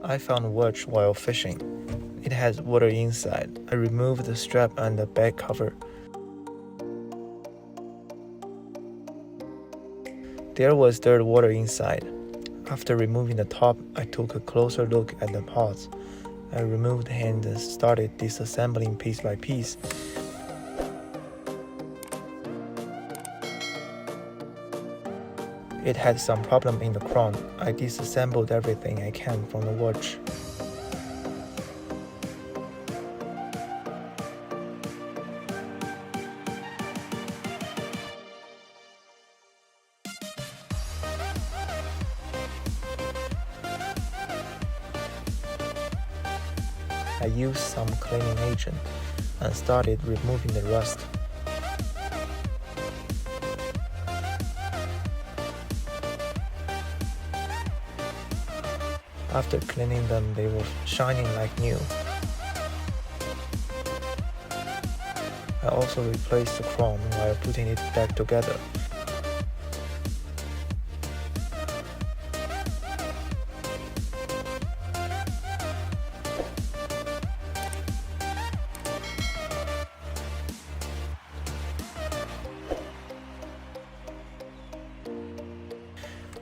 I found a watch while fishing. It has water inside. I removed the strap and the back cover. There was dirt water inside. After removing the top, I took a closer look at the parts. I removed the hand and started disassembling piece by piece. It had some problem in the crown. I disassembled everything I can from the watch. I used some cleaning agent and started removing the rust. After cleaning them, they were shining like new. I also replaced the chrome while putting it back together.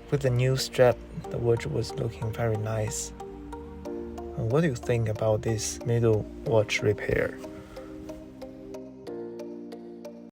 With the new strap, the watch was looking very nice. What do you think about this middle watch repair?